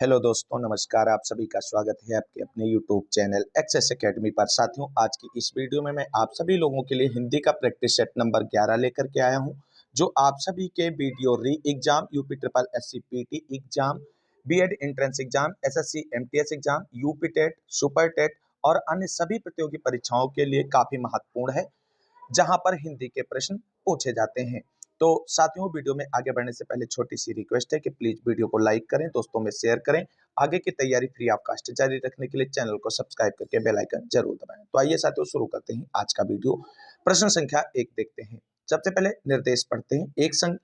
Hello दोस्तों, नमस्कार। आप सभी का स्वागत है आपके अपने यूट्यूब चैनल एक्सेस एकेडमी पर। साथियों, आज की इस वीडियो में मैं आप सभी लोगों के लिए हिंदी का प्रैक्टिस सेट नंबर 11 लेकर के आया हूं, जो आप सभी के VDO re exam, UP triple SC PT exam, BEd entrance exam, SSC MTS exam, UP TET, super TET और अन्य सभी प्रतियोगी परीक्षाओं के लिए काफी महत्वपूर्ण है, जहां पर हिंदी के प्रश्न पूछे जाते हैं। तो साथियों, वीडियो में आगे बढ़ने से पहले छोटी सी रिक्वेस्ट है कि प्लीज वीडियो को लाइक करें, दोस्तों में शेयर करें। आगे की तैयारी फ्री ऑफ कास्ट जारी रखने के लिए चैनल को सब्सक्राइब करके बेल आइकन जरूर दबाएं। तो आइए साथियों, शुरू करते हैं आज का वीडियो। प्रश्न संख्या 1 देखते हैं। सबसे पहले निर्देश पढ़ते हैं।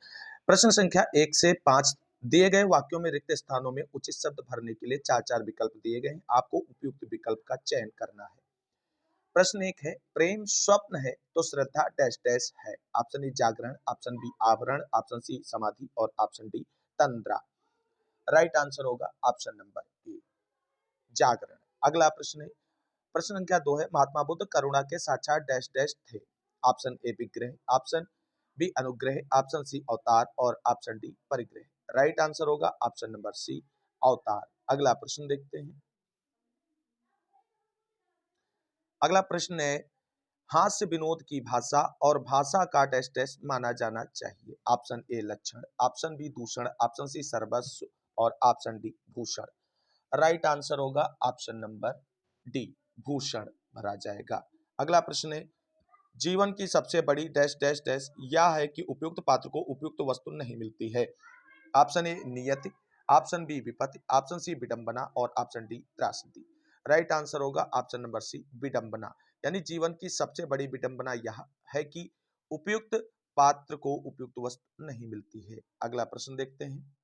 प्रश्न संख्या 1 से 5 दिए गए वाक्यों में रिक्त स्थानों में उचित शब्द भरने के लिए 4 विकल्प दिए गए हैं। आपको उपयुक्त विकल्प का चयन करना है। प्रश्न 1 है, प्रेम स्वप्न है तो श्रद्धा डैश डैश है। ऑप्शन ए जागरण, ऑप्शन बी आवरण, ऑप्शन सी समाधि और ऑप्शन डी तंद्रा। राइट आंसर होगा ऑप्शन नंबर ए, जागरण। अगला प्रश्न है, प्रश्न संख्या 2 है, महात्मा बुद्ध करुणा के साक्षात डैश डैश थे। ऑप्शन ए विग्रह, ऑप्शन बी अनुग्रह, ऑप्शन सी अवतार और ऑप्शन डी परिग्रह। राइट आंसर होगा ऑप्शन नंबर सी, अवतार। अगला प्रश्न देखते हैं। अगला प्रश्न है, हास्य विनोद की भाषा और भाषा का डैश डैश माना जाना चाहिए। ऑप्शन ए लक्षण, ऑप्शन बी दूषण, ऑप्शन सी सर्वस्व और option D Bhushan. Right answer होगा ऑप्शन नंबर डी, भूषण भरा जाएगा। अगला प्रश्न है, जीवन की सबसे बड़ी डैश डैश डैश यह है कि उपयुक्त पात्र को उपयुक्त वस्तु नहीं मिलती है। ऑप्शन ए नियति, ऑप्शन बी विपत्ति, ऑप्शन सी विडंबना और ऑप्शन डी त्रासदी। राइट आंसर होगा ऑप्शन नंबर सी, विडंबना। यानी जीवन की सबसे बड़ी विडंबना यह है कि उपयुक्त पात्र को उपयुक्त वस्तु नहीं मिलती है। अगला प्रश्न देखते हैं।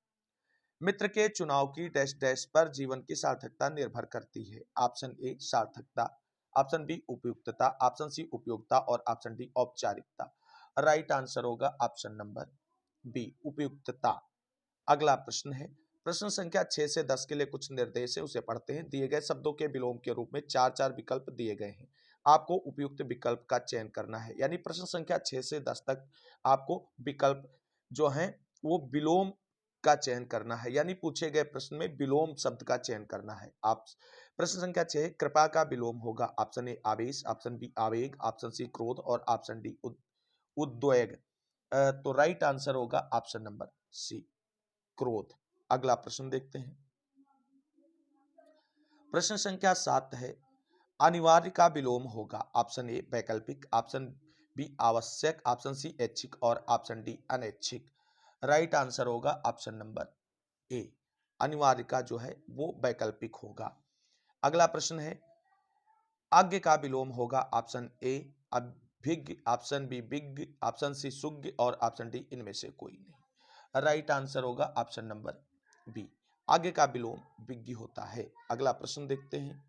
मित्र के चुनाव की डैश डैश पर जीवन की सार्थकता निर्भर करती है। ऑप्शन ए सार्थकता, ऑप्शन बी उपयुक्तता, ऑप्शन सी उपयोगिता और ऑप्शन डी औपचारिकता। राइट आंसर होगा ऑप्शन नंबर बी, उपयुक्तता। अगला प्रश्न है, प्रश्न संख्या 6 से 10 के लिए कुछ निर्देश है, उसे पढ़ते हैं। दिए गए शब्दों के विलोम के रूप में 4 विकल्प दिए गए हैं। आपको उपयुक्त विकल्प का चयन करना है। यानी प्रश्न संख्या 6 से 10 तक आपको विकल्प जो हैं वो विलोम का चयन करना है। यानी पूछे गए प्रश्न में विलोम शब्द का चयन करना है। आप प्रश्न संख्या 6, कृपा का विलोम होगा ऑप्शन ए आवेश, ऑप्शन बी आवेग, ऑप्शन सी क्रोध और ऑप्शन डी उद्वेग। तो राइट आंसर होगा ऑप्शन नंबर सी, क्रोध। अगला प्रश्न देखते हैं। प्रश्न संख्या 7 है, अनिवार्य का विलोम होगा ऑप्शन ए वैकल्पिक, ऑप्शन बी आवश्यक, ऑप्शन सी ऐच्छिक और ऑप्शन डी अनैच्छिक। राइट आंसर होगा ऑप्शन नंबर ए, अनिवार्य का जो है वो वैकल्पिक होगा। अगला प्रश्न है, आज्ञ का विलोम होगा ऑप्शन ए अभिज्ञ, ऑप्शन बी विज्ञ, ऑप्शन सी सुज्ञ और ऑप्शन डी इनमें से कोई नहीं। राइट आंसर होगा ऑप्शन नंबर बी, आगे का विलोम विज्ञ होता है। अगला प्रश्न देखते हैं।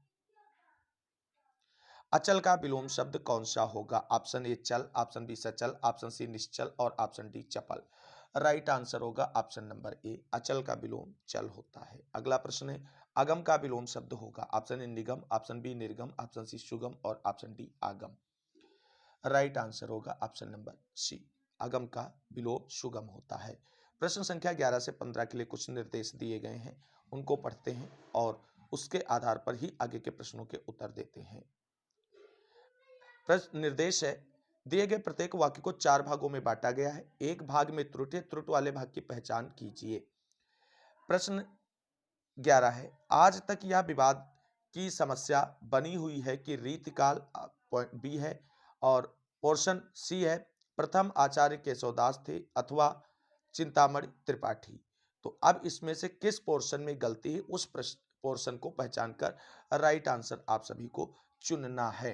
अचल का विलोम शब्द कौन सा होगा? ऑप्शन ए चल, ऑप्शन बी सचल, ऑप्शन सी निश्चल और ऑप्शन डी चपल। राइट आंसर होगा ऑप्शन नंबर ए, अचल का विलोम चल होता है। अगला प्रश्न है, अगम का विलोम शब्द होगा ऑप्शन ए निगम, ऑप्शन बी निर्गम, ऑप्शन सी सुगम और ऑप्शन डी आगम। राइट आंसर होगा ऑप्शन नंबर सी, अगम का विलोम सुगम होता है। प्रश्न संख्या 11 से 15 के लिए कुछ निर्देश दिए गए हैं, उनको पढ़ते हैं और उसके आधार पर ही आगे के प्रश्नों के उत्तर देते हैं। प्रश्न निर्देश है, दिए गए प्रत्येक वाक्य को 4 भागों में बांटा गया है। एक भाग में त्रुटि, त्रुटि वाले भाग की पहचान कीजिए। प्रश्न 11 है, आज तक यह विवाद की समस्या बनी हुई है कि रीतिकाल पॉइंट बी है और पोर्शन सी है, प्रथम आचार्य केशवदास थे अथवा चिंतामणि त्रिपाठी। तो अब इसमें से किस पोर्शन में गलती है, उस पोर्शन को पहचान कर राइट आंसर आप सभी को चुनना है।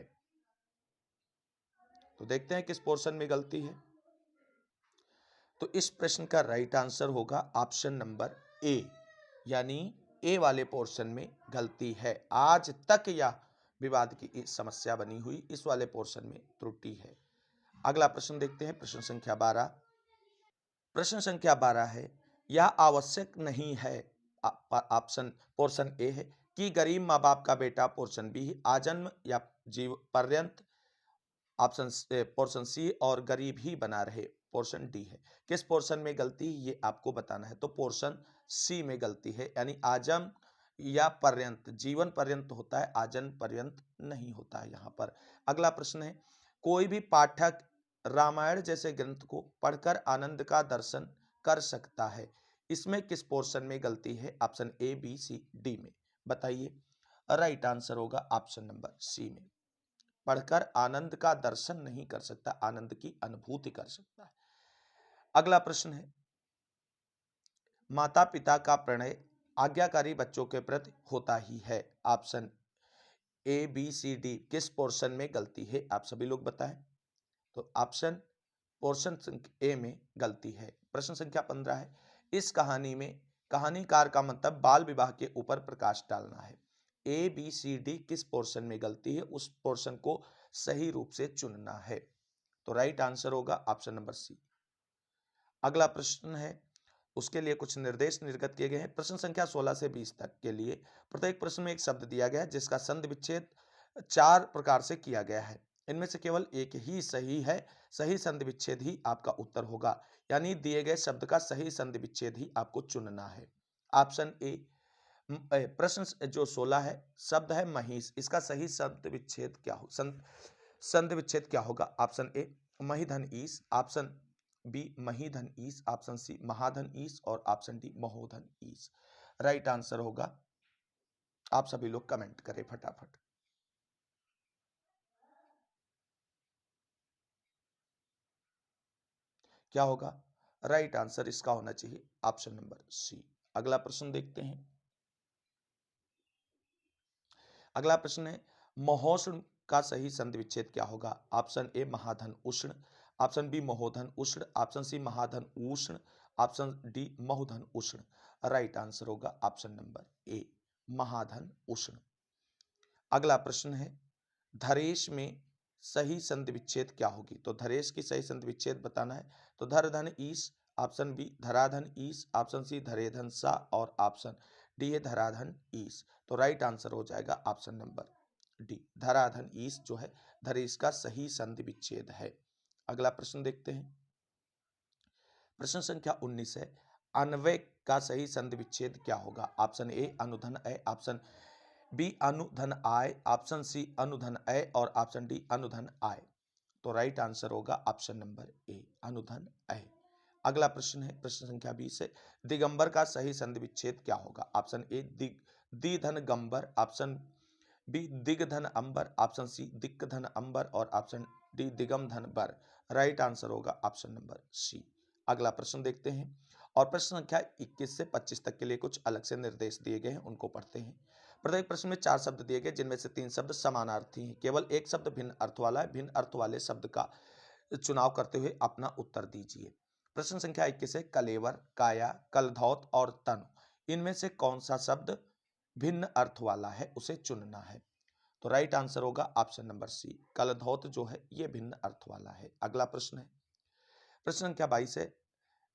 तो देखते हैं किस पोर्शन में गलती है। तो इस प्रश्न का राइट आंसर होगा ऑप्शन नंबर ए, यानी ए वाले पोर्शन में गलती है। आज तक यह विवाद की समस्या बनी हुई, इस वाले पोर्शन में त्रुटि है। अगला प्रश्न देखते हैं, प्रश्न संख्या 12। प्रश्न संख्या 12 है, यह आवश्यक नहीं है, ऑप्शन पोर्शन ए है, कि गरीब माँ बाप का बेटा, पोर्शन बी है, आजन्म या जीव पर्यंत, ऑप्शन पोर्शन सी और गरीब ही बना रहे। पोर्शन डी है। किस पोर्शन में गलती है ये आपको बताना है, तो पोर्शन सी में गलती है, यानी आजम या पर्यंत, जीवन पर्यंत होता है, आजन पर्यंत नहीं होता है यहाँ पर। अगला प्रश्न है, कोई भी पाठक रामायण जैसे ग्रंथ को पढ़कर आनंद का दर्शन कर सकता है, इसमें किस पोर्शन में गलती है? Option A, B, C, D में बताइए। राइट आंसर होगा ऑप्शन नंबर सी में। पढ़कर आनंद का दर्शन नहीं कर सकता, आनंद की अनुभूति कर सकता है। अगला प्रश्न है, माता पिता का प्रणय आज्ञाकारी बच्चों के प्रति होता ही है। Option A, B, C, D किस पोर्शन में गलती है? आप सभी लोग बताएं। तो ऑप्शन पोर्शन ए में गलती है। प्रश्न संख्या 15 है, इस कहानी में कहानीकार का मतलब बाल विवाह के ऊपर प्रकाश डालना है। ए, बी, सी, डी किस पोर्शन में गलती है, उस पोर्शन को सही रूप से चुनना है। तो राइट आंसर होगा ऑप्शन नंबर सी। अगला प्रश्न है, उसके लिए कुछ निर्देश निर्गत किए गए हैं। प्रश्न संख्या 16 से 20 तक के लिए प्रत्येक प्रश्न में एक शब्द दिया गया है जिसका संधि विच्छेद 4 प्रकार से किया गया है। इनमें से केवल एक ही सही है, सही संधि विच्छेद ही आपका उत्तर होगा, यानी दिए गए शब्द का सही संधि विच्छेद ही आपको चुनना है। ऑप्शन ए, प्रश्न जो 16 है, शब्द है महिष, इसका सही संधि विच्छेद क्या हो, संधि विच्छेद क्या होगा? ऑप्शन ए महिधन ईश, ऑप्शन बी महीधन ईश, ऑप्शन सी महाधन ईश और ऑप्शन डी महोधन ईश। राइट आंसर होगा, आप सभी लोग कमेंट करें फटाफट। क्या होगा? राइट आंसर इसका होना चाहिए ऑप्शन नंबर सी। अगला प्रश्न देखते हैं। अगला प्रश्न है, महोष्ण का सही संधि विच्छेद क्या होगा? ऑप्शन ए महाधन उष्ण, ऑप्शन बी महोधन उष्ण, ऑप्शन सी महाधन उष्ण, ऑप्शन डी महोधन उष्ण। राइट आंसर होगा ऑप्शन नंबर ए महाधन उष्ण। अगला प्रश्न है, धरेश में सही संधि विच्छेद क्या होगी? तो धरेश की सही संधि विच्छेद बताना है। तो धर धन ईश, ऑप्शन बी धराधन ईश, ऑप्शन सी धरेधन सा और ऑप्शन डी है धराधन ईश। तो राइट आंसर हो जाएगा ऑप्शन नंबर डी धराधन ईश जो है धरेश का सही संधि विच्छेद है। अगला प्रश्न देखते हैं। प्रश्न संख्या 19 है, अन्वय का सही संधि विच्छेद क्या होगा? ऑप्शन ए अनुधन ए, ऑप्शन बी अनुधन आय, ऑप्शन सी अनुधन अय और ऑप्शन डी अनुधन आय। तो राइट आंसर होगा ऑप्शन नंबर ए अनुधन अय। अगला प्रश्न है, प्रश्न संख्या 20 है, दिगंबर का सही संधि विच्छेद क्या होगा? ऑप्शन ए दिधन गंबर, ऑप्शन बी दिगधन अंबर, ऑप्शन सी दिक्धन अंबर और ऑप्शन डी दिगम धन बर। राइट आंसर होगा ऑप्शन नंबर सी। अगला प्रश्न देखते हैं, और प्रश्न संख्या 21 से 25 तक के लिए कुछ अलग से निर्देश दिए गए हैं, उनको पढ़ते हैं। प्रत्येक प्रश्न में 4 शब्द दिए गए, जिनमें से 3 शब्द समानार्थी हैं, केवल एक शब्द भिन्न अर्थ वाला है। भिन्न अर्थ वाले शब्द का चुनाव करते हुए अपना उत्तर दीजिए। प्रश्न संख्या 21 है, कलेवर, काया, कलधौत और तनु, इनमें से कौन सा शब्द भिन्न अर्थ वाला है, उसे चुनना है। तो राइट आंसर होगा ऑप्शन नंबर सी कलधौत जो है ये भिन्न अर्थ वाला है। अगला प्रश्न है, प्रश्न संख्या 22 है,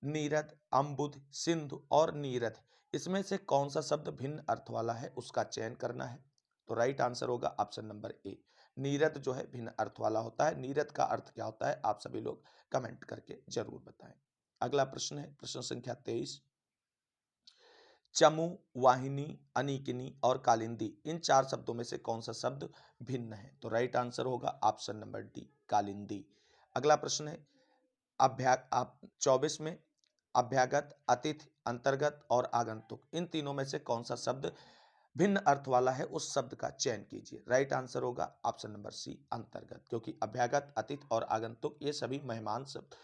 नीरद, अम्बुद, सिंधु और नीरद, इसमें से कौन सा शब्द भिन्न अर्थ वाला है, उसका चयन करना है। तो राइट आंसर होगा ऑप्शन नंबर ए नीरद जो है भिन्न अर्थ वाला होता है। नीरद का अर्थ क्या होता है, आप सभी लोग कमेंट करके जरूर बताएं। अगला प्रश्न है, प्रश्न संख्या 23, चमू, वाहिनी, अनिकिनी और कालिंदी, इन 4 शब्दों में से कौन सा शब्द भिन्न है? तो राइट आंसर होगा ऑप्शन नंबर डी कालिंदी। अगला प्रश्न है, आप 24 में अभ्यागत, अतिथि, अंतर्गत और आगंतुक, इन तीनों में से कौन सा शब्द भिन्न अर्थ वाला है, उस शब्द का चयन कीजिए। राइट आंसर होगा ऑप्शन नंबर सी अंतर्गत, क्योंकि अभ्यागत, अतिथि और आगंतुक ये सभी मेहमान शब्द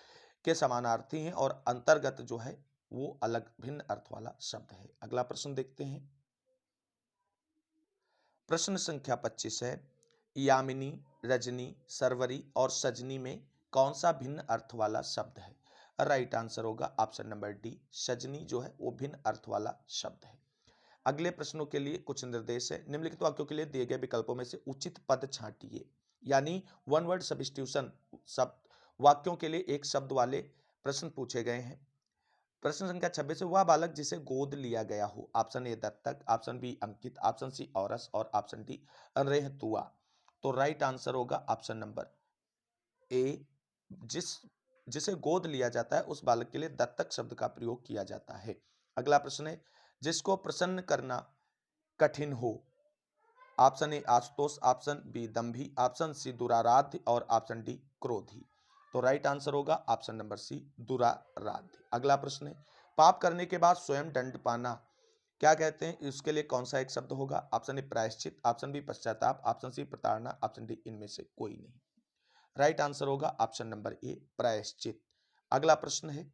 के समानार्थी हैं और अंतर्गत जो है वो अलग भिन्न अर्थ वाला शब्द है। अगला प्रश्न देखते हैं। प्रश्न संख्या 25 है, यामिनी, रजनी, सरवरी और सजनी में कौन सा भिन्न अर्थ वाला शब्द है? राइट आंसर होगा ऑप्शन नंबर डी सजनी जो है वो भिन्न अर्थ वाला शब्द है। अगले प्रश्नों के लिए कुछ निर्देश है, निम्नलिखित वाक्यों के लिए दिए गए विकल्पों में से उचित पद छांटिए, यानी वन वर्ड सब्स्टिट्यूशन शब्द वाक्यों के लिए एक शब्द वाले प्रश्न पूछे गए हैं। प्रश्न संख्या 26 है, वह बालक जिसे गोद लिया गया हो। ऑप्शन ए दत्तक, ऑप्शन बी अंकित, ऑप्शन सी औरस और ऑप्शन डी रेहतुआ। तो राइट आंसर होगा ऑप्शन नंबर ए जिस जिसे गोद लिया जाता है उस बालक के लिए दत्तक शब्द का प्रयोग किया जाता है। अगला प्रश्न है, जिसको प्रसन्न करना कठिन हो। ऑप्शन ए आशुतोष, ऑप्शन बी दंभी, ऑप्शन सी दुराराध्य और ऑप्शन डी क्रोधी। तो राइट आंसर होगा ऑप्शन नंबर सी दुराराध्य। अगला प्रश्न है, पाप करने के बाद स्वयं दंड पाना क्या कहते हैं, इसके लिए कौन सा एक शब्द होगा। ऑप्शन ए प्रायश्चित, ऑप्शन बी पश्चाताप, ऑप्शन सी प्रताड़ना, ऑप्शन डी इनमें से कोई नहीं। राइट आंसर होगा ऑप्शन नंबर ए प्रायश्चित। अगला प्रश्न है,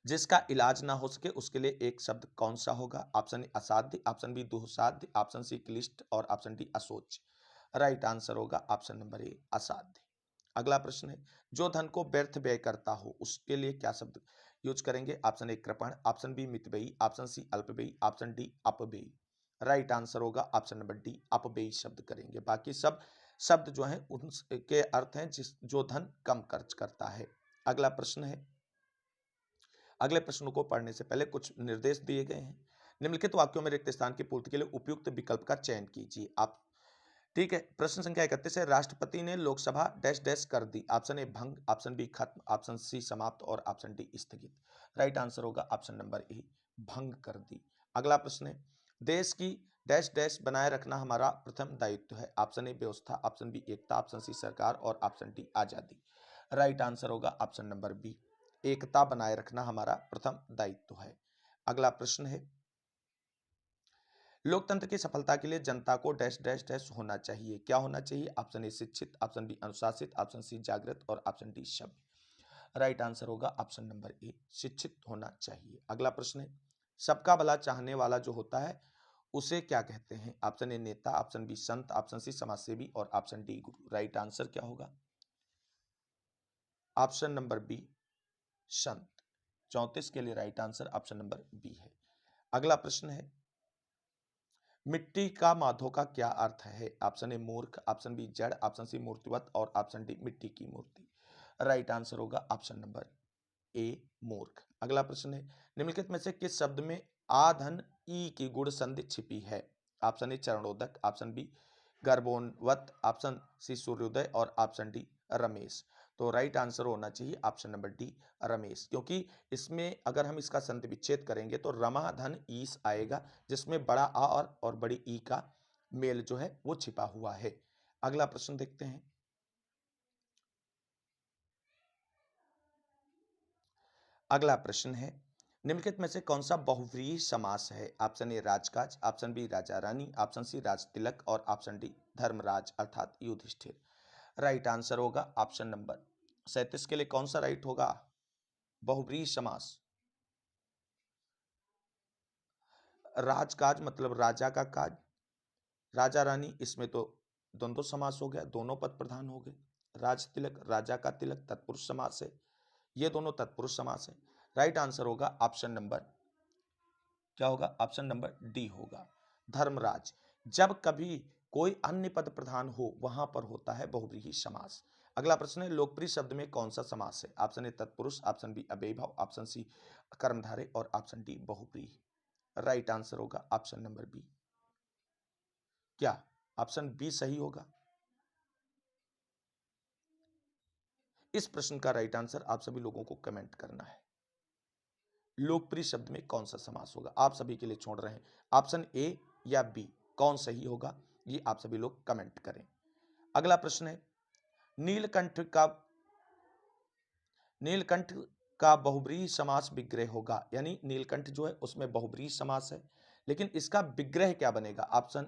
जिसका इलाज ना हो सके उसके लिए एक शब्द कौन सा होगा। ऑप्शन ए असाध्य, ऑप्शन बी दुस्साध्य, ऑप्शन सी क्लिष्ट और ऑप्शन डी असोच। राइट आंसर होगा ऑप्शन नंबर ए असाध्य। अगला प्रश्न है, जो धन को व्यर्थ व्यय करता हो उसके लिए क्या शब्द यूज करेंगे। ऑप्शन ए कृपण, ऑप्शन बी मितव्ययी, ऑप्शन सी अल्पव्ययी, ऑप्शन डी अपव्ययी। राइट आंसर होगा ऑप्शन नंबर डी अपव्ययी शब्द करेंगे। बाकी सब शब्द जो है उनके अर्थ हैं जिस जो धन कम खर्च करता है। अगला प्रश्न है, अगले प्रश्नों को पढ़ने से पहले कुछ निर्देश दिए गए हैं। निम्नलिखित वाक्यों में रिक्त स्थान की पूर्ति के लिए उपयुक्त विकल्प का चयन कीजिए। आप ठीक है। प्रश्न संख्या 31 है, राष्ट्रपति ने लोकसभा डैश डैश कर दी। ऑप्शन ए भंग, ऑप्शन बी खत्म, ऑप्शन सी समाप्त और ऑप्शन डी स्थगित। राइट आंसर होगा ऑप्शन नंबर ए भंग कर दी। अगला प्रश्न है, देश की डैश डैश बनाए रखना हमारा प्रथम दायित्व है। ऑप्शन ए व्यवस्था, ऑप्शन बी एकता, ऑप्शन सी सरकार और ऑप्शन डी आजादी। राइट आंसर होगा ऑप्शन नंबर बी एकता बनाए रखना हमारा प्रथम दायित्व है। अगला प्रश्न है, लोकतंत्र की सफलता के लिए जनता को डैश डैश डैश होना चाहिए। क्या होना चाहिए। ऑप्शन ए शिक्षित, ऑप्शन बी अनुशासित, ऑप्शन सी जागृत और ऑप्शन डी सभ्य। राइट आंसर होगा ऑप्शन नंबर ए शिक्षित होना चाहिए। अगला प्रश्न है, सबका भला चाहने वाला जो होता है उसे क्या कहते हैं। ऑप्शन ए नेता, ऑप्शन बी संत, ऑप्शन सी समाजसेवी और ऑप्शन डी गुरु। राइट आंसर क्या होगा, ऑप्शन नंबर बी संत। 34 के लिए right answer option number B है। अगला प्रश्न है, मिट्टी का माधो का क्या अर्थ है। ऑप्शन ए मूर्ख, ऑप्शन बी जड़, ऑप्शन सी मूर्तिवत और ऑप्शन डी मिट्टी की मूर्ति। राइट आंसर होगा ऑप्शन नंबर ए मूर्ख। अगला प्रश्न है, निम्नलिखित में से किस शब्द में आधन ई की गुण संधि छिपी है। ऑप्शन ए चरणोदक, ऑप्शन बी गर्भोन्वत, ऑप्शन सी सूर्योदय और ऑप्शन डी रमेश। तो राइट आंसर होना चाहिए ऑप्शन नंबर डी रमेश, क्योंकि इसमें अगर हम इसका संधि विच्छेद करेंगे तो रमा धन ईस आएगा, जिसमें बड़ा आ और बड़ी ई का मेल जो है वो छिपा हुआ है। अगला प्रश्न देखते हैं, अगला प्रश्न है, निम्नलिखित में से कौन सा बहुव्रीहि समास है। ऑप्शन ए राजकाज, option B Raja Rani, option C राजतिलक और ऑप्शन डी धर्मराज अर्थात युधिष्ठिर। राइट आंसर होगा ऑप्शन नंबर 37 के लिए कौन सा राइट होगा, बहुव्रीहि समास। राजकाज मतलब राजा का काज, राजा रानी इसमें तो द्वंद्व समास हो गया, दोनों पद प्रधान हो गए। राज तिलक राजा का तिलक तत्पुरुष समास है, ये दोनों तत्पुरुष समास है। राइट आंसर होगा ऑप्शन नंबर क्या होगा, ऑप्शन नंबर डी होगा धर्मराज। जब कभी कोई अन्य पद प्रधान हो वहां पर होता है बहुव्रीहि समास। अगला प्रश्न है, लोकप्रिय शब्द में कौन सा समास है। ऑप्शन ए तत्पुरुष, ऑप्शन बी अव्ययीभाव, ऑप्शन सी कर्मधारय और ऑप्शन डी बहुव्रीहि। राइट आंसर होगा ऑप्शन नंबर बी। क्या ऑप्शन बी सही होगा। इस प्रश्न का राइट आंसर आप सभी लोगों को कमेंट करना है। लोकप्रिय शब्द में कौन सा समास होगा, आप सभी के लिए छोड़ रहे हैं ऑप्शन ए या बी, कौन सही होगा ये आप सभी लोग कमेंट करें। अगला प्रश्न है, नीलकंठ का नीलकंठ का बहुब्रीहि समास विग्रह होगा, यानी नीलकंठ जो है उसमें बहुब्रीहि समास है, लेकिन इसका विग्रह क्या बनेगा। ऑप्शन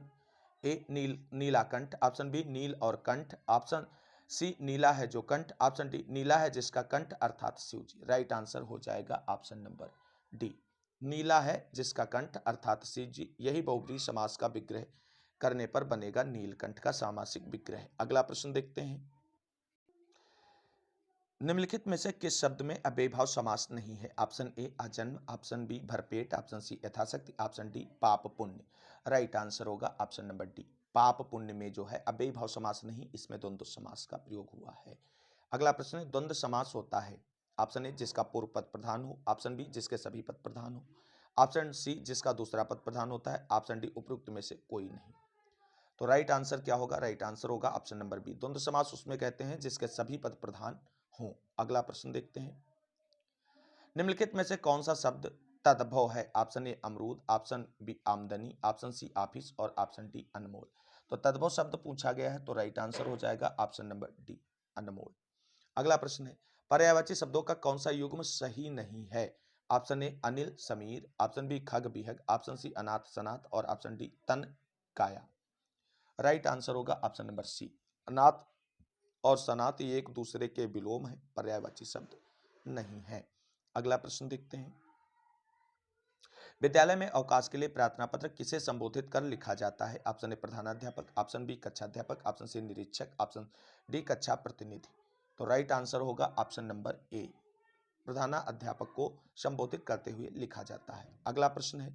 ए नील नीलाकंठ, ऑप्शन बी नील और कंठ, ऑप्शन सी नीला है जो कंठ, ऑप्शन डी नीला है जिसका कंठ अर्थात शिव जी। राइट आंसर हो जाएगा ऑप्शन नंबर डी, नीला है जिसका कंठ अर्थात शिव जी, यही बहुब्रीहि समास का विग्रह करने पर बनेगा नीलकंठ का सामासिक विग्रह। अगला प्रश्न देखते हैं, निम्नलिखित में से किस शब्द में अव्ययीभाव समास नहीं है। ऑप्शन ए आजन्म, ऑप्शन बी भरपेट, ऑप्शन सी यथाशक्ति, ऑप्शन डी पाप पुण्य। राइट आंसर होगा ऑप्शन नंबर डी, पाप पुण्य में जो है अव्ययीभाव समास नहीं, इसमें द्वंद्व समास का प्रयोग हुआ है। अगला प्रश्न है, द्वंद्व समास होता है ऑप्शन ए जिसका पूर्व पद प्रधान हो, ऑप्शन बी जिसके सभी पद प्रधान हो, ऑप्शन सी जिसका दूसरा पद प्रधान होता है, ऑप्शन डी उपरोक्त में से कोई नहीं। तो राइट आंसर क्या होगा, राइट आंसर होगा ऑप्शन नंबर बी, द्वंद्व समास उसमें कहते हैं जिसके सभी पद प्रधान हों। अगला प्रश्न देखते हैं, निम्नलिखित में से कौन सा शब्द तद्भव है? ऑप्शन ए अमरूद, ऑप्शन बी आमदनी, ऑप्शन सी ऑफिस और ऑप्शन डी अनमोल। तो तद्भव शब्द पूछा गया है तो राइट आंसर हो जाएगा ऑप्शन नंबर डी अनमोल। अगला प्रश्न है, पर्यायवाची शब्दों का कौन सा युग्म सही नहीं है? ऑप्शन ए अनिल समीर, ऑप्शन बी खग बिहग, ऑप्शन सी अनाथ सनाथ और ऑप्शन डी तन काया। राइट आंसर होगा ऑप्शन नंबर सी अनाथ और सनाथ ये एक दूसरे के विलोम है, पर्यायवाची शब्द नहीं है। अगला प्रश्न देखते हैं, विद्यालय में अवकाश के लिए प्रार्थना पत्र किसे संबोधित कर लिखा जाता है? ऑप्शन ए प्रधानाध्यापक, ऑप्शन बी कक्षाध्यापक, ऑप्शन सी निरीक्षक, ऑप्शन डी कक्षा प्रतिनिधि। तो राइट आंसर होगा ऑप्शन नंबर ए प्रधानाध्यापक को संबोधित करते हुए लिखा जाता है। अगला प्रश्न है,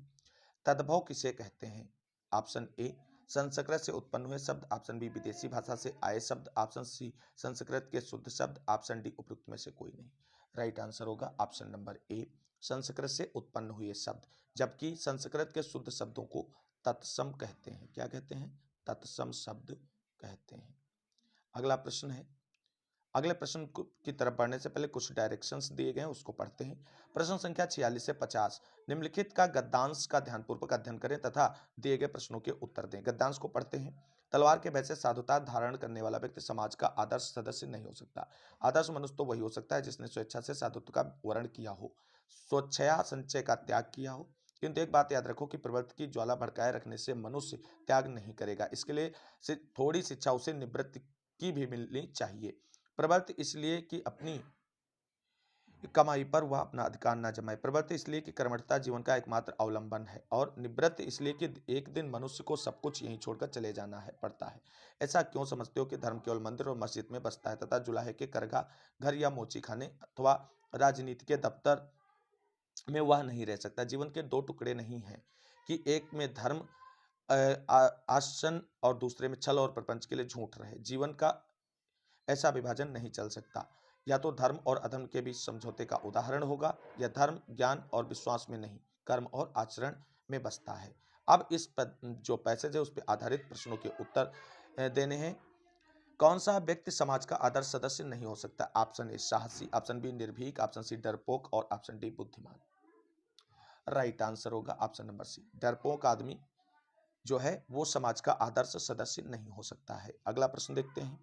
तद्भव किसे कहते हैं? ऑप्शन ए संस्कृत से उत्पन्न हुए शब्द, ऑप्शन बी विदेशी भाषा से आए शब्द, ऑप्शन सी संस्कृत के शुद्ध शब्द, ऑप्शन डी उपयुक्त में से कोई नहीं। राइट आंसर होगा ऑप्शन नंबर ए संस्कृत से उत्पन्न हुए शब्द, जबकि संस्कृत के शुद्ध शब्दों को तत्सम कहते हैं। क्या कहते हैं? तत्सम शब्द कहते हैं। अगला प्रश्न है, अगले प्रश्न की तरफ बढ़ने से पहले कुछ डायरेक्शंस दिए गए हैं उसको पढ़ते हैं। प्रश्न संख्या 46 से 50, निम्नलिखित का गद्यांश का ध्यानपूर्वक अध्ययन करें तथा दिए गए प्रश्नों के उत्तर दें। गद्यांश को पढ़ते हैं। तलवार के भय से साधुता धारण करने वाला व्यक्ति समाज का आदर्श सदस्य नहीं हो सकता। आदर्श मनुष्य तो वही हो सकता है जिसने स्वेच्छा से साधुत्व का वर्ण किया हो, स्वेच्छया संचय का त्याग किया हो। किंतु एक बात याद रखो कि प्रवृत्ति की ज्वाला भड़काए रखने से मनुष्य त्याग नहीं करेगा। इसके लिए थोड़ी शिक्षा उसे निवृत्ति की भी मिलनी चाहिए। प्रवृत्ति इसलिए कि अपनी कमाई पर वह अपना अधिकार न जमाए, प्रवृत्ति इसलिए कि कर्मठता जीवन का एकमात्र अवलंबन है, और निवृत्ति इसलिए कि एक दिन मनुष्य को सब कुछ यहीं छोड़कर चले जाना है पड़ता है। ऐसा क्यों समझते हो कि धर्म केवल मंदिर और मस्जिद में बसता है तथा जुलाहे के करगा घर या मोची खाने अथवा राजनीति के दफ्तर में वह नहीं रह सकता? जीवन के दो टुकड़े नहीं हैं कि एक में धर्म आसन और दूसरे में छल और प्रपंच के लिए झूठ रहे। जीवन का ऐसा विभाजन नहीं चल सकता। या तो धर्म और अधर्म के बीच समझौते का उदाहरण होगा, या धर्म ज्ञान और विश्वास में नहीं कर्म और आचरण में बसता है। अब इस जो पैसेज है उस पर आधारित प्रश्नों के उत्तर देने हैं। कौन सा व्यक्ति समाज का आदर्श सदस्य नहीं हो सकता? ऑप्शन ए साहसी, ऑप्शन बी निर्भीक, ऑप्शन सी डरपोक और ऑप्शन डी बुद्धिमान। राइट आंसर होगा ऑप्शन नंबर सी डरपोक आदमी जो है वो समाज का आदर्श सदस्य नहीं हो सकता है। अगला प्रश्न देखते हैं।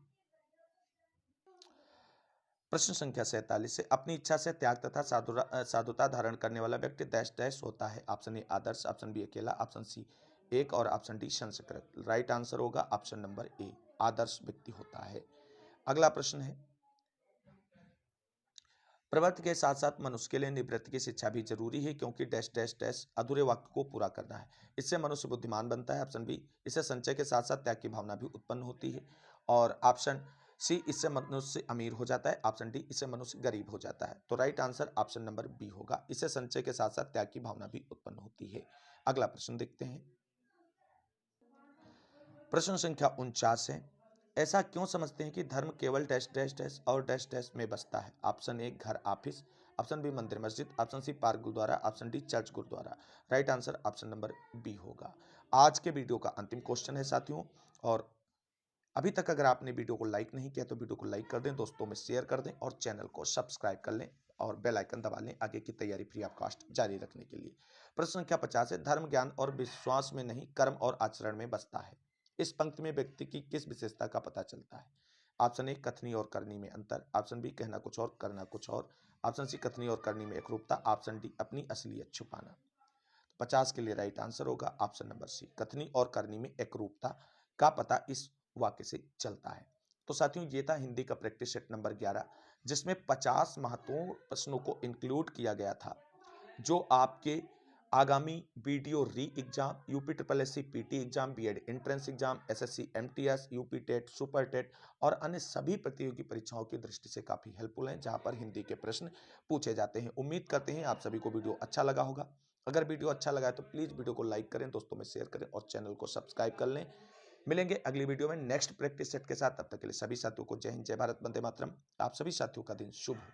प्रश्न संख्या 47 से, अपनी इच्छा से त्याग तथा साधुता धारण करने वाला व्यक्ति डैश डैश होता है। ऑप्शन ए आदर्श, ऑप्शन बी अकेला, ऑप्शन सी एक और ऑप्शन डी संस्कृत। राइट आंसर होगा ऑप्शन नंबर ए आदर्श व्यक्ति होता है। अगला प्रश्न है, प्रवृत्ति के साथ साथ मनुष्य के लिए निवृत्ति की शिक्षा भी जरूरी है क्योंकि डैश डैश डैश अधूरे वाक्य को पूरा करना है। इससे मनुष्य बुद्धिमान बनता है। ऑप्शन बी इससे संचय के साथ साथ त्याग की भावना भी उत्पन्न होती है, और ऑप्शन सी इससे मनुष्य अमीर हो जाता है, ऑप्शन डी इससे मनुष्य गरीब हो जाता है। तो right answer option number B होगा, इससे संचय के साथ साथ त्याग की भावना भी उत्पन्न होती है। अगला प्रश्न देखते हैं। प्रश्न संख्या 49 है, ऐसा क्यों समझते हैं कि धर्म केवल डैश डैश डैश और डैश डैश में बसता है? ऑप्शन ए घर ऑफिस, ऑप्शन बी मंदिर मस्जिद, ऑप्शन सी पार्क गुरुद्वारा, ऑप्शन डी चर्च गुरुद्वारा। Right answer option number B होगा। आज के वीडियो का अंतिम क्वेश्चन है साथियों, और अभी तक अगर आपने वीडियो को लाइक नहीं किया तो वीडियो को लाइक कर दें, दोस्तों में शेयर कर दें और चैनल को सब्सक्राइब कर लें और बेल आइकन दबा लें आगे की तैयारी फ्री ऑफ कॉस्ट जारी रखने के लिए। प्रश्न संख्या 50 है, धर्म ज्ञान और विश्वास में नहीं कर्म और आचरण में बसता है। इस पंक्ति में व्यक्ति की किस विशेषता का पता चलता है? ऑप्शन ए कथनी और करनी में अंतर, ऑप्शन बी कहना कुछ और करना कुछ और, ऑप्शन सी कथनी और करनी में एकरूपता, ऑप्शन डी अपनी असलियत छुपाना। 50 के लिए राइट आंसर होगा ऑप्शन नंबर सी कथनी और करनी में एकरूपता का पता इस वाक्य से चलता है। तो साथियों ये था हिंदी का प्रैक्टिस सेट नंबर 11 जिसमें 50 महत्वपूर्ण प्रश्नों को इंक्लूड किया गया था जो आपके आगामी VDO re exam, UP triple SC PT exam, BEd entrance exam, SSC MTS, UP TET, super TET और अन्य सभी प्रतियोगी परीक्षाओं की दृष्टि से काफी हेल्पफुल हैं जहां पर हिंदी के प्रश्न पूछे जाते हैं। उम्मीद करते हैं आप सभी को वीडियो अच्छा लगा होगा। अगर वीडियो अच्छा लगा है तो प्लीज वीडियो को लाइक करें, दोस्तों में शेयर करें और चैनल को सब्सक्राइब कर लें। मिलेंगे अगली वीडियो में नेक्स्ट प्रैक्टिस सेट के साथ, तब तक के लिए सभी साथियों को जय हिंद, जय भारत, वंदे मातरम। आप सभी साथियों का दिन शुभ हो।